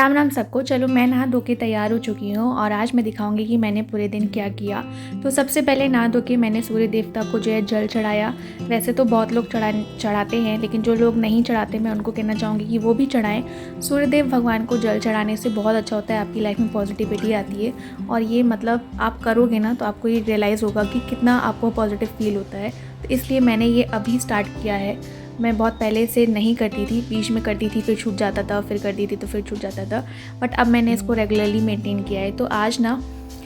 राम राम सबको। चलो मैं नहा धो के तैयार हो चुकी हूँ और आज मैं दिखाऊंगी कि मैंने पूरे दिन क्या किया। तो सबसे पहले नहा धो के मैंने सूर्य देवता को जो है जल चढ़ाया। वैसे तो बहुत लोग चढ़ाते हैं, लेकिन जो लोग नहीं चढ़ाते मैं उनको कहना चाहूँगी कि वो भी चढ़ाएं। सूर्यदेव भगवान को जल चढ़ाने से बहुत अच्छा होता है, आपकी लाइफ में पॉजिटिविटी आती है। और ये मतलब आप करोगे ना तो आपको ये रियलाइज़ होगा कि कितना आपको पॉजिटिव फील होता है। तो इसलिए मैंने ये अभी स्टार्ट किया है। मैं बहुत पहले से नहीं करती थी, बीच में करती थी फिर छूट जाता था, फिर करती थी तो फिर छूट जाता था, बट अब मैंने इसको रेगुलरली मेंटेन किया है। तो आज ना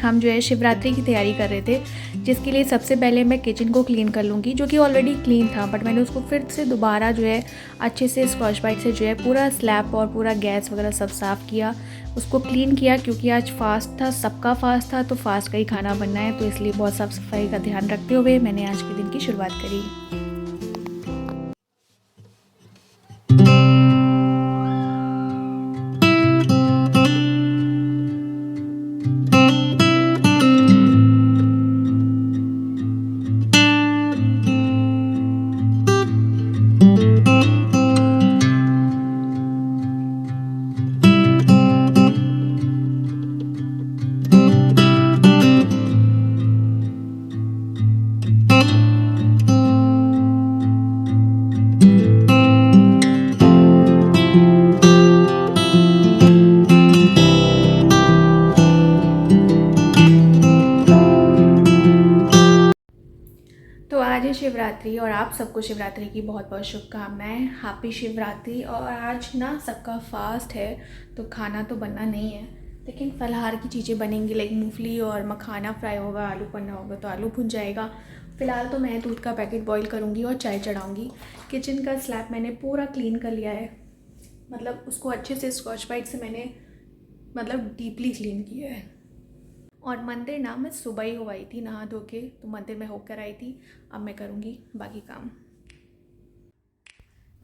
हम जो है शिवरात्रि की तैयारी कर रहे थे, जिसके लिए सबसे पहले मैं किचन को क्लीन कर लूँगी, जो कि ऑलरेडी क्लीन था, बट मैंने उसको फिर से दोबारा जो है अच्छे से स्कॉच ब्राइट से जो है पूरा स्लैब और पूरा गैस वगैरह सब साफ़ किया, उसको क्लीन किया। क्योंकि आज फास्ट था, सबका फास्ट था, तो फास्ट का ही खाना बनना है, तो इसलिए बहुत साफ़ सफाई का ध्यान रखते हुए मैंने आज के दिन की शुरुआत करी। तो आज है शिवरात्रि और आप सबको शिवरात्रि की बहुत बहुत शुभकामनाएं। हैप्पी शिवरात्रि। और आज ना सबका फास्ट है, तो खाना तो बनना नहीं है, लेकिन फलाहार की चीज़ें बनेंगी, लाइक मूंगफली और मखाना फ्राई होगा, आलू पन्ना होगा तो आलू भुन जाएगा। फ़िलहाल तो मैं दूध का पैकेट बॉईल करूँगी और चाय चढ़ाऊँगी। किचन का स्लैब मैंने पूरा क्लीन कर लिया है, मतलब उसको अच्छे से स्कॉच ब्राइट से मैंने मतलब डीपली क्लीन किया है। और मंदिर ना मैं सुबह ही हो आई थी नहा धो के, तो मंदिर में होकर आई थी। अब मैं करूँगी बाकी काम।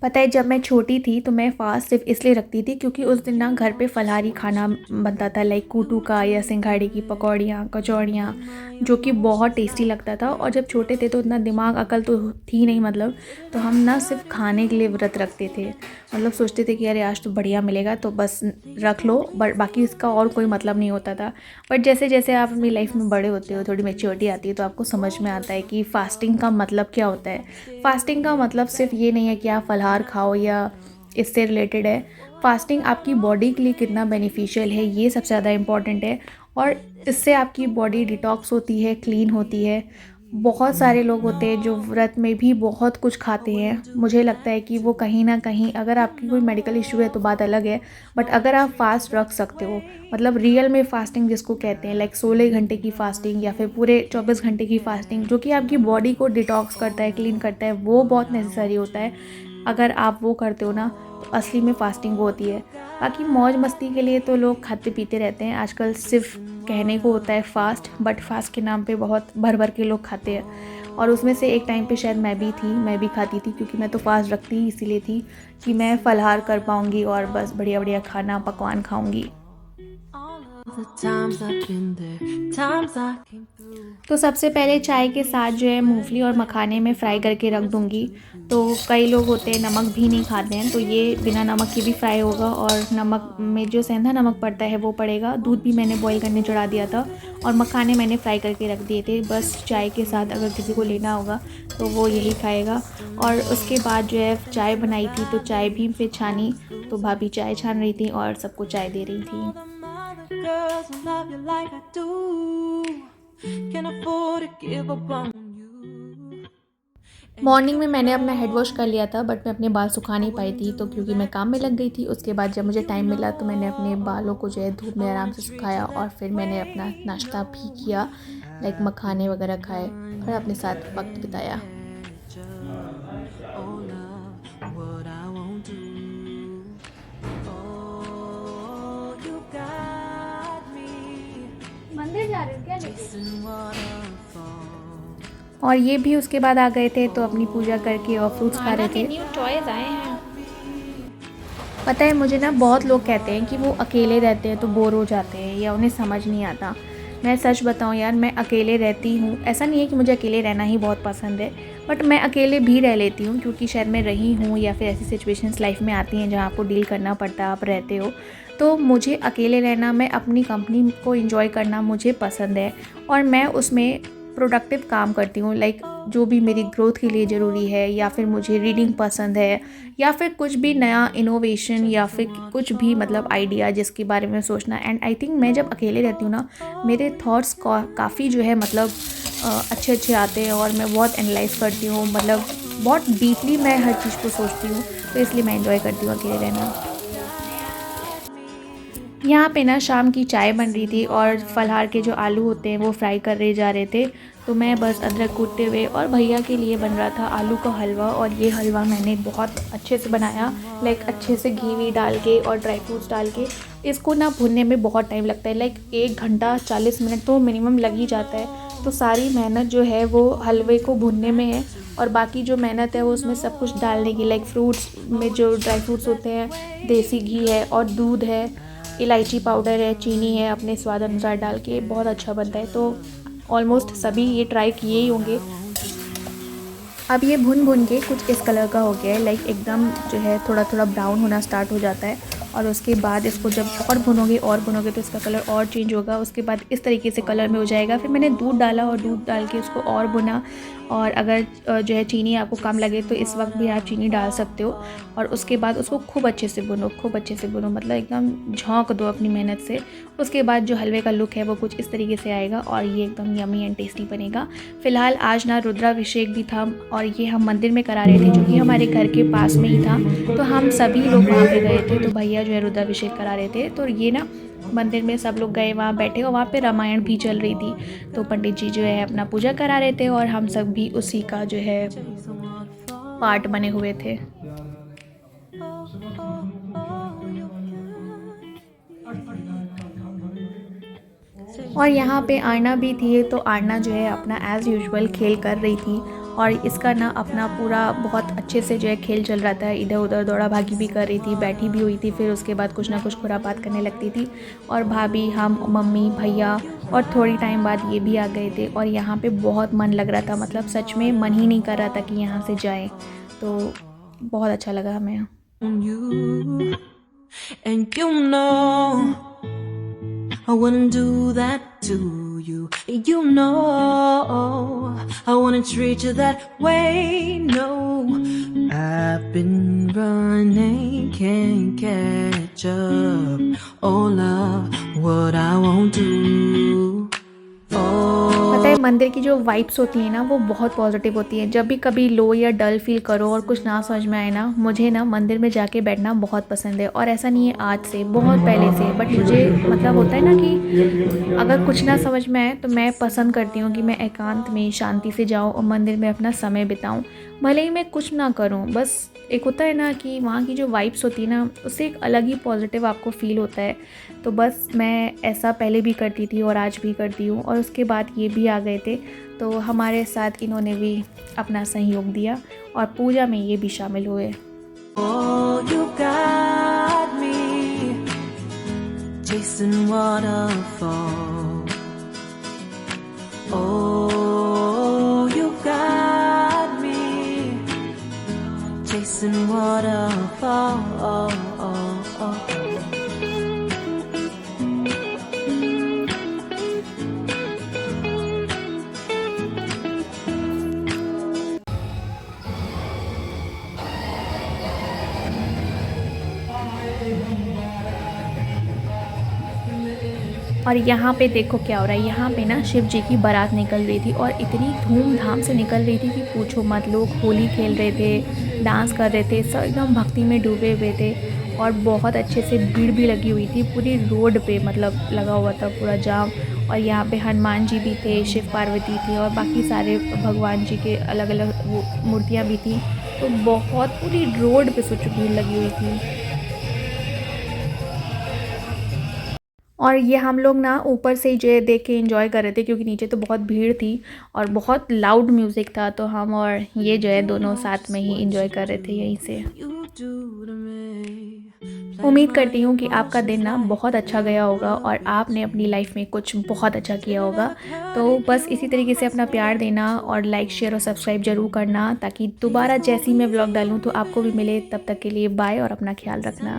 पता है, जब मैं छोटी थी तो मैं फास्ट सिर्फ इसलिए रखती थी क्योंकि उस दिन ना घर पे फलाहारी खाना बनता था, लाइक कूटू का या सिंघाड़े की पकौड़ियाँ, कचौड़ियाँ, जो कि बहुत टेस्टी लगता था। और जब छोटे थे तो इतना दिमाग अकल तो थी नहीं, मतलब तो हम ना सिर्फ खाने के लिए व्रत रखते थे। मतलब सोचते थे कि अरे आज तो बढ़िया मिलेगा तो बस रख लो, बट बाकी इसका और कोई मतलब नहीं होता था। बट जैसे जैसे आप अपनी लाइफ में बड़े होते हो, थोड़ी मैच्योरिटी आती है, तो आपको समझ में आता है कि फ़ास्टिंग का मतलब क्या होता है। फ़ास्टिंग का मतलब सिर्फ ये नहीं है कि आप फलाहार खाओ या इससे रिलेटेड है। फ़ास्टिंग आपकी बॉडी के लिए कितना बेनिफिशियल है ये सबसे ज़्यादा इम्पॉर्टेंट है। और इससे आपकी बॉडी डिटॉक्स होती है, क्लीन होती है। बहुत सारे लोग होते हैं जो व्रत में भी बहुत कुछ खाते हैं। मुझे लगता है कि वो कहीं ना कहीं, अगर आपकी कोई मेडिकल इशू है तो बात अलग है, बट अगर आप फास्ट रख सकते हो, मतलब रियल में फास्टिंग जिसको कहते हैं, लाइक 16 घंटे की फास्टिंग या फिर पूरे 24 घंटे की फास्टिंग, जो कि आपकी बॉडी को डिटॉक्स करता है, क्लीन करता है, वो बहुत नेसेसरी होता है। अगर आप वो करते हो ना तो असली में फास्टिंग वो होती है। बाकी मौज मस्ती के लिए तो लोग खाते पीते रहते हैं आजकल, सिर्फ कहने को होता है फास्ट, बट फास्ट के नाम पे बहुत भर भर के लोग खाते हैं। और उसमें से एक टाइम पे शायद मैं भी खाती थी, क्योंकि मैं तो फास्ट रखती ही इसीलिए थी कि मैं फलाहार कर पाऊँगी और बस बढ़िया बढ़िया खाना पकवान खाऊँगी। तो सबसे पहले चाय के साथ जो है मूंगफली और मखाने में फ्राई करके रख दूंगी। तो कई लोग होते हैं नमक भी नहीं खाते हैं, तो ये बिना नमक के भी फ्राई होगा, और नमक में जो सेंधा नमक पड़ता है वो पड़ेगा। दूध भी मैंने बॉईल करने चढ़ा दिया था और मखाने मैंने फ्राई करके रख दिए थे। बस चाय के साथ अगर किसी को लेना होगा तो वो यही खाएगा। और उसके बाद जो है चाय बनाई थी, तो चाय भी फिर छानी, तो भाभी चाय छान रही थी और सबको चाय दे रही थी। मॉर्निंग में मैंने अपना हेड वॉश कर लिया था, बट मैं अपने बाल सुखा नहीं पाई थी, तो क्योंकि मैं काम में लग गई थी। उसके बाद जब मुझे टाइम मिला तो मैंने अपने बालों को जो है धूप में आराम से सुखाया, और फिर मैंने अपना नाश्ता भी किया, लाइक मखाने वगैरह खाए और अपने साथ वक्त बिताया। मंदिर जा रहे हो क्या लेके? और ये भी उसके बाद आ गए थे, तो अपनी पूजा करके और फ्रूट्स खा रहे थे। न्यू टॉयज आए हैं। पता है, मुझे ना बहुत लोग कहते हैं कि वो अकेले रहते हैं तो बोर हो जाते हैं या उन्हें समझ नहीं आता। मैं सच बताऊं यार, मैं अकेले रहती हूँ। ऐसा नहीं है कि मुझे अकेले रहना ही बहुत पसंद है, बट मैं अकेले भी रह लेती हूँ क्योंकि शायद मैं रही हूँ या फिर ऐसी सिचुएशंस लाइफ में आती हैं जहाँ आपको डील करना पड़ता है, आप रहते हो। तो मुझे अकेले रहना, मैं अपनी कंपनी को एंजॉय करना मुझे पसंद है और मैं उसमें प्रोडक्टिव काम करती हूँ। लाइक जो भी मेरी ग्रोथ के लिए ज़रूरी है, या फिर मुझे रीडिंग पसंद है, या फिर कुछ भी नया इनोवेशन, या फिर कुछ भी मतलब आइडिया जिसके बारे में सोचना। एंड आई थिंक मैं जब अकेले रहती हूँ ना, मेरे थॉट्स काफ़ी जो है मतलब अच्छे अच्छे आते हैं और मैं बहुत एनालाइज करती हूँ, मतलब बहुत डीपली मैं हर चीज़ को सोचती हूँ। तो इसलिए मैं एंजॉय करती हूँ अकेले रहना। यहाँ पे ना शाम की चाय बन रही थी और फलाहार के जो आलू होते हैं वो फ्राई कर रहे जा रहे थे। तो मैं बस अदरक कूटते हुए, और भैया के लिए बन रहा था आलू का हलवा। और ये हलवा मैंने बहुत अच्छे से बनाया, लाइक अच्छे से घी वी डाल के और ड्राई फ्रूट्स डाल के। इसको ना भुनने में बहुत टाइम लगता है, लाइक 1 घंटा 40 मिनट तो मिनिमम लग ही जाता है। तो सारी मेहनत जो है वो हलवे को भुनने में है, और बाकी जो मेहनत है वो उसमें सब कुछ डालने की, लाइक फ्रूट्स में जो ड्राई फ्रूट्स होते हैं, देसी घी है और दूध है, इलायची पाउडर है, चीनी है, अपने स्वाद अनुसार डाल के बहुत अच्छा बनता है। तो ऑलमोस्ट सभी ये ट्राई किए ही होंगे। अब ये भुन भुन के कुछ इस कलर का हो गया है, लाइक एकदम जो है थोड़ा थोड़ा ब्राउन होना स्टार्ट हो जाता है। और उसके बाद इसको जब और भुनोगे तो इसका कलर और चेंज होगा। उसके बाद इस तरीके से कलर में हो जाएगा। फिर मैंने दूध डाला और दूध डाल के उसको और भुना। और अगर जो है चीनी आपको कम लगे तो इस वक्त भी आप चीनी डाल सकते हो। और उसके बाद उसको खूब अच्छे से भुनो, मतलब एकदम झोंक दो अपनी मेहनत से। उसके बाद जो हलवे का लुक है वो कुछ इस तरीके से आएगा और ये एकदम यमी एंड टेस्टी बनेगा। फ़िलहाल आज ना रुद्राभिषेक भी था और ये हम मंदिर में करा रहे थे, जो कि हमारे घर के पास में ही था। तो हम सभी लोग वहाँ पे गए थे। तो भैया जो है रुद्राभिषेक करा रहे थे, तो ये ना मंदिर में सब लोग गए, वहाँ बैठे और वहाँ पे रामायण भी चल रही थी। तो पंडित जी जो है अपना पूजा करा रहे थे और हम सब भी उसी का जो है पार्ट बने हुए थे। और यहाँ पे आरना भी थी, तो आरना जो है अपना एज़ यूजुअल खेल कर रही थी। और इसका ना अपना पूरा बहुत अच्छे से जो है खेल चल रहा था, इधर उधर दौड़ा भागी भी कर रही थी, बैठी भी हुई थी। फिर उसके बाद कुछ ना कुछ खुरापात करने लगती थी। और भाभी, हम, मम्मी, भैया और थोड़ी टाइम बाद ये भी आ गए थे। और यहाँ पे बहुत मन लग रहा था, मतलब सच में मन ही नहीं कर रहा था कि यहाँ से जाए। तो बहुत अच्छा लगा हमें यहाँ। I wouldn't do that to you. You know I wouldn't treat you that way. No, I've been running, can't catch up. Oh love, what I won't do. पता है मंदिर की जो वाइब्स होती हैं ना वो बहुत पॉजिटिव होती हैं। जब भी कभी लो या डल फील करो और कुछ ना समझ में आए ना, मुझे ना मंदिर में जाके बैठना बहुत पसंद है। और ऐसा नहीं है आज से, बहुत पहले से। बट मुझे मतलब होता है ना कि अगर कुछ ना समझ में आए तो मैं पसंद करती हूँ कि मैं एकांत में शांति से जाऊँ और मंदिर में अपना समय बिताऊँ, भले ही मैं कुछ ना करूँ। बस एक होता है ना कि वहाँ की जो वाइब्स होती है ना, उससे एक अलग ही पॉजिटिव आपको फील होता है। तो बस मैं ऐसा पहले भी करती थी और आज भी करती हूँ। और उसके बाद ये भी आ गए थे, तो हमारे साथ इन्होंने भी अपना सहयोग दिया और पूजा में ये भी शामिल हुए। Oh, you got me chasing waterfall. Oh, you got me chasing waterfall. और यहाँ पे देखो क्या हो रहा है। यहाँ पे ना शिव जी की बारात निकल रही थी और इतनी धूमधाम से निकल रही थी कि पूछो मत। लोग होली खेल रहे थे, डांस कर रहे थे, सब एकदम भक्ति में डूबे हुए थे। और बहुत अच्छे से भीड़ भी लगी हुई थी पूरी रोड पे, मतलब लगा हुआ था पूरा जाम। और यहाँ पे हनुमान जी भी थे, शिव पार्वती थी और बाकी सारे भगवान जी के अलग अलग मूर्तियाँ भी थी। तो बहुत पूरी रोड पे सोचो भीड़ लगी हुई थी। और ये हम लोग ना ऊपर से ही जो है देख के एंजॉय कर रहे थे, क्योंकि नीचे तो बहुत भीड़ थी और बहुत लाउड म्यूज़िक था, तो हम और ये जो है दोनों साथ में ही एंजॉय कर रहे थे यहीं से। उम्मीद करती हूँ कि आपका दिन ना बहुत अच्छा गया होगा और आपने अपनी लाइफ में कुछ बहुत अच्छा किया होगा। तो बस इसी तरीके से अपना प्यार देना और लाइक शेयर और सब्सक्राइब ज़रूर करना, ताकि दोबारा जैसी मैं व्लॉग डालूँ तो आपको भी मिले। तब तक के लिए बाय और अपना ख्याल रखना।